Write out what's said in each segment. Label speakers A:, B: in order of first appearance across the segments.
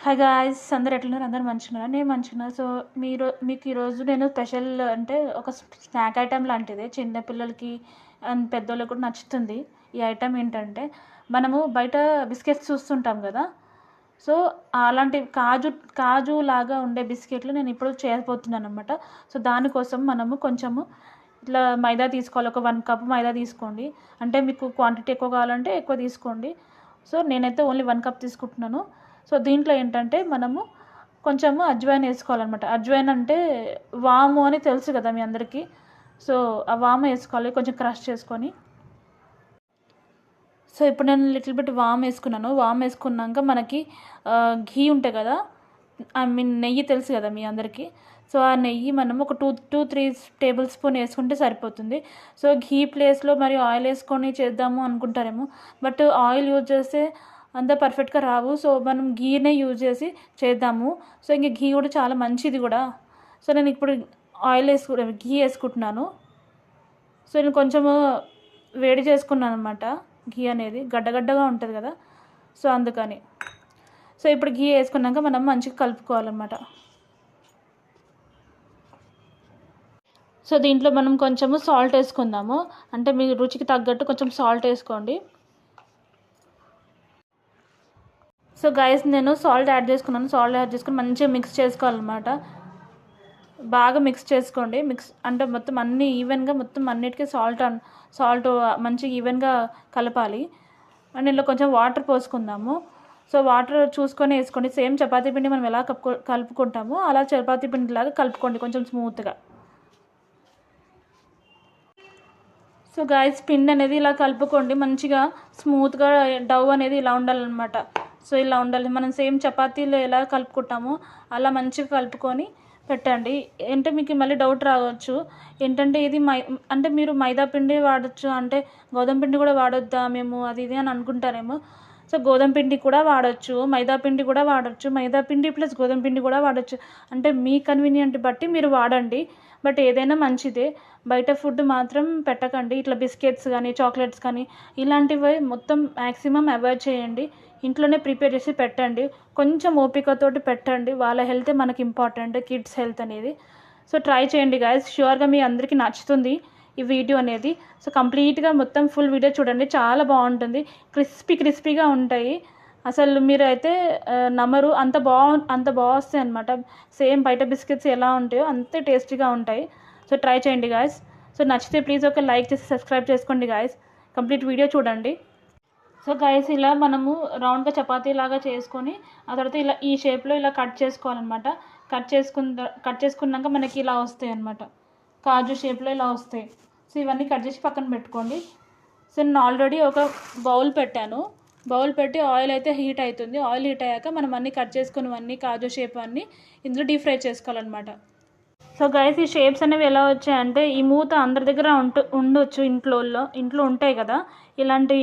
A: Hi guys, అందరు ఎట్లున్నారు? అందరు మంచిగున్నారా? నేను మంచిగున్నా. సో మీకు ఈరోజు నేను స్పెషల్ అంటే ఒక స్నాక్ ఐటెం లాంటిది, చిన్నపిల్లలకి అండ్ పెద్దోళ్ళకి కూడా నచ్చుతుంది. ఈ ఐటెం ఏంటంటే, మనము బయట బిస్కెట్స్ చూస్తుంటాం కదా. సో అలాంటి కాజు లాగా ఉండే బిస్కెట్లు నేను ఇప్పుడు చేయబోతున్నాను అనమాట. సో దానికోసం మనము కొంచెము ఇట్లా మైదా తీసుకోవాలి. ఒక 1 కప్ మైదా తీసుకోండి. అంటే మీకు క్వాంటిటీ ఎక్కువ కావాలంటే ఎక్కువ తీసుకోండి. సో నేనైతే ఓన్లీ 1 కప్ తీసుకుంటున్నాను. సో దీంట్లో ఏంటంటే మనము కొంచెము అజ్వైన్ వేసుకోవాలన్నమాట. అజ్వైన్ అంటే వాము అని తెలుసు కదా మీ అందరికీ. సో ఆ వాము వేసుకోవాలి కొంచెం క్రష్ చేసుకొని. సో ఇప్పుడు నేను లిటిల్ బిట్ వామ్ వేసుకున్నాను. వామ్ వేసుకున్నాక మనకి ఘీ ఉంటాయి కదా, ఐ మీన్ నెయ్యి తెలుసు కదా మీ అందరికీ. సో ఆ నెయ్యి మనం ఒక 2-3 టేబుల్ స్పూన్ వేసుకుంటే సరిపోతుంది. సో ఘీ ప్లేస్లో మరి ఆయిల్ వేసుకొని చేద్దాము అనుకుంటారేమో, బట్ ఆయిల్ యూజ్ చేస్తే అంత పర్ఫెక్ట్గా రావు. సో మనం ఘీనే యూజ్ చేసి చేద్దాము. సో ఇంక ఘీ కూడా చాలా మంచిది కూడా. సో నేను ఇప్పుడు ఘీ వేసుకుంటున్నాను. సో నేను కొంచెము వేడి చేసుకున్నాను అనమాట. ఘీ అనేది గడ్డగడ్డగా ఉంటుంది కదా, సో అందుకని. సో ఇప్పుడు ఘీ వేసుకున్నాక మనం మంచిగా కలుపుకోవాలన్నమాట. సో దీంట్లో మనం కొంచెము సాల్ట్ వేసుకుందాము. అంటే మీ రుచికి తగ్గట్టు కొంచెం సాల్ట్ వేసుకోండి. సో గైస్, నేను సాల్ట్ యాడ్ చేసుకున్నాను. సాల్ట్ యాడ్ చేసుకుని మంచిగా మిక్స్ చేసుకోవాలన్నమాట. బాగా మిక్స్ చేసుకోండి. మిక్స్ అంటే మొత్తం అన్నీ ఈవెన్గా, మొత్తం అన్నిటికీ సాల్ట్ మంచిగా ఈవెన్గా కలపాలి. అండ్ ఇందులో కొంచెం వాటర్ పోసుకుందాము. సో వాటర్ చూసుకొని వేసుకోండి. సేమ్ చపాతీ పిండి మనం ఎలా కలుపుకుంటామో అలా చపాతీ పిండిలాగా కలుపుకోండి కొంచెం స్మూత్గా. సో గాయస్, పిండి అనేది ఇలా కలుపుకోండి మంచిగా స్మూత్గా. డవ్ అనేది ఇలా ఉండాలన్నమాట. సో ఇలా ఉండాలి. మనం సేమ్ చపాతీలో ఎలా కలుపుకుంటామో అలా మంచిగా కలుపుకొని పెట్టండి. అంటే మీకు మళ్ళీ డౌట్ రావచ్చు, ఏంటంటే ఇది అంటే మీరు మైదా పిండి వాడచ్చు, అంటే గోధుమ పిండి కూడా వాడొద్దా మేము అది ఇది అని అనుకుంటారేమో. సో గోధుమ పిండి కూడా వాడచ్చు, మైదా పిండి కూడా వాడచ్చు, మైదా పిండి ప్లస్ గోధుమ పిండి కూడా వాడచ్చు. అంటే మీ కన్వీనియంట్ బట్టి మీరు వాడండి. బట్ ఏదైనా మంచిదే. బయట ఫుడ్ మాత్రం పెట్టకండి. ఇట్లా బిస్కెట్స్ కానీ చాక్లెట్స్ కానీ ఇలాంటివి మొత్తం మ్యాక్సిమం అవాయిడ్ చేయండి. ఇంట్లోనే ప్రిపేర్ చేసి పెట్టండి. కొంచెం ఓపికతోటి పెట్టండి. వాళ్ళ హెల్తే మనకి ఇంపార్టెంట్, కిడ్స్ హెల్త్ అనేది. సో ట్రై చేయండి గాయస్, ష్యూర్గా మీ అందరికీ నచ్చుతుంది ఈ వీడియో అనేది. సో కంప్లీట్గా మొత్తం ఫుల్ వీడియో చూడండి, చాలా బాగుంటుంది. క్రిస్పీగా ఉంటాయి. అసలు మీరు అయితే నమ్మరు, అంత బాగా వస్తాయి అనమాట. సేమ్ బయట బిస్కెట్స్ ఎలా ఉంటాయో అంతే టేస్టీగా ఉంటాయి. సో ట్రై చేయండి గాయస్. సో నచ్చితే ప్లీజ్ ఒక లైక్ చేసి సబ్స్క్రైబ్ చేసుకోండి గాయస్. కంప్లీట్ వీడియో చూడండి. సో గైస్, ఇలా మనము రౌండ్గా చపాతీ లాగా చేసుకొని ఆ తర్వాత ఇలా ఈ షేప్లో ఇలా కట్ చేసుకోవాలన్నమాట. కట్ చేసుకున్నాక మనకి ఇలా వస్తాయి అన్నమాట. కాజు షేప్లో ఇలా వస్తాయి. సో ఇవన్నీ కట్ చేసి పక్కన పెట్టుకోండి. సో నేను ఆల్రెడీ ఒక బౌల్ పెట్టాను. బౌల్ పెట్టి ఆయిల్ అయితే హీట్ అవుతుంది. ఆయిల్ హీట్ అయ్యాక మనం అన్నీ కట్ చేసుకున్నవన్నీ కాజు షేప్ అన్నీ ఇందులో డీప్ ఫ్రై చేసుకోవాలన్నమాట. సో గైస్, ఈ షేప్స్ అనేవి ఎలా వచ్చాయంటే, ఈ మూత అందరి దగ్గర ఉండొచ్చు. ఇంట్లో ఉంటాయి కదా ఇలాంటి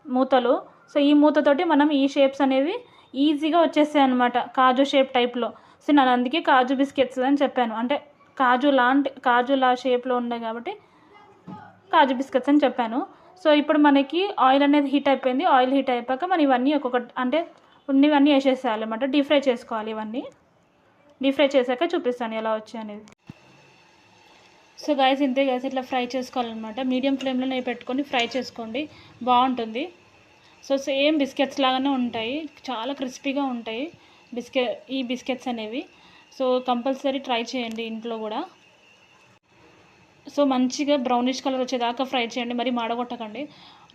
A: మూతలు. సో ఈ మూతతోటి మనం ఈ షేప్స్ అనేవి ఈజీగా వచ్చేస్తాయి అనమాట, కాజు షేప్ టైప్లో. సో నేను అందుకే కాజు బిస్కెట్స్ అని చెప్పాను. అంటే కాజులా షేప్లో ఉన్నాయి కాబట్టి కాజు బిస్కెట్స్ అని చెప్పాను. సో ఇప్పుడు మనకి ఆయిల్ అనేది హీట్ అయిపోయింది. ఆయిల్ హీట్ అయిపోయాక మనం ఇవన్నీ అంటే ఉన్నవన్నీ వేసేసేయాలి అనమాట. డీప్ ఫ్రై చేసుకోవాలి. ఇవన్నీ డీప్ ఫ్రై చేశాక చూపిస్తాను ఎలా వచ్చాయి అనేది. సో గైస్, ఇంతే గైస్, ఇట్లా ఫ్రై చేసుకోవాలన్నమాట. మీడియం ఫ్లేమ్లోనే పెట్టుకొని ఫ్రై చేసుకోండి, బాగుంటుంది. సో సేమ్ బిస్కెట్స్ లాగానే ఉంటాయి, చాలా క్రిస్పీగా ఉంటాయి ఈ బిస్కెట్స్ అనేవి. సో కంపల్సరీ ట్రై చేయండి ఇంట్లో కూడా. సో మంచిగా బ్రౌనిష్ కలర్ వచ్చేదాకా ఫ్రై చేయండి, మరి మాడగొట్టకండి.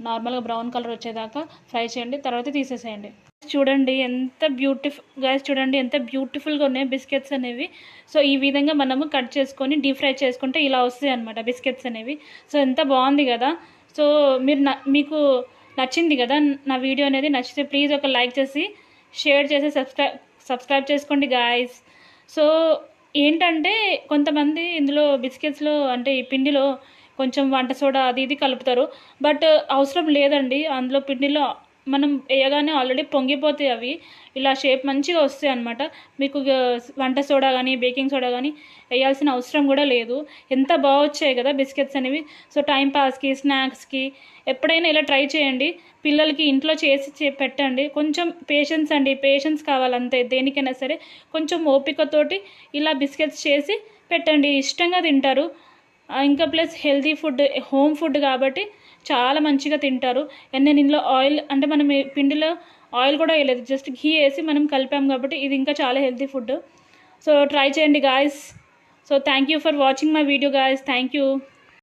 A: నార్మల్గా బ్రౌన్ కలర్ వచ్చేదాకా ఫ్రై చేయండి, తర్వాత తీసేసేయండి. చూడండి ఎంత బ్యూటిఫుల్గా ఉన్నాయి బిస్కెట్స్ అనేవి. సో ఈ విధంగా మనము కట్ చేసుకొని డీప్ ఫ్రై చేసుకుంటే ఇలా వస్తాయి అనమాట బిస్కెట్స్ అనేవి. సో ఎంత బాగుంది కదా. సో మీకు నచ్చింది కదా నా వీడియో అనేది. నచ్చితే ప్లీజ్ ఒక లైక్ చేసి షేర్ చేసి సబ్స్క్రైబ్ చేసుకోండి గాయస్. సో ఏంటంటే కొంతమంది ఇందులో బిస్కెట్స్లో అంటే ఈ పిండిలో కొంచెం వంట సోడా అది ఇది కలుపుతారు. బట్ అవసరం లేదండి. అందులో పిండిలో మనం వేయగానే ఆల్రెడీ పొంగిపోతాయి అవి, ఇలా షేప్ మంచిగా వస్తాయి అన్నమాట. మీకు వంట సోడా కానీ బేకింగ్ సోడా కానీ వేయాల్సిన అవసరం కూడా లేదు. ఎంత బాగా వచ్చాయి కదా బిస్కెట్స్ అనేవి. సో టైంపాస్కి, స్నాక్స్కి ఎప్పుడైనా ఇలా ట్రై చేయండి. పిల్లలకి ఇంట్లో చేసి పెట్టండి. కొంచెం పేషెన్స్ అండి, పేషెన్స్ కావాలంతే దేనికైనా సరే. కొంచెం ఓపికతోటి ఇలా బిస్కెట్స్ చేసి పెట్టండి, ఇష్టంగా తింటారు. ఇంకా plus healthy food, home food కాబట్టి చాలా మంచిగా తింటారు. అండ్ నేను ఇందులో ఆయిల్ అంటే మనం పిండిలో ఆయిల్ కూడా వేయలేదు, జస్ట్ ఘీ వేసి మనం కలిపాం కాబట్టి ఇది ఇంకా చాలా హెల్తీ ఫుడ్. సో ట్రై చేయండి guys. So thank you for watching my video guys. Thank you.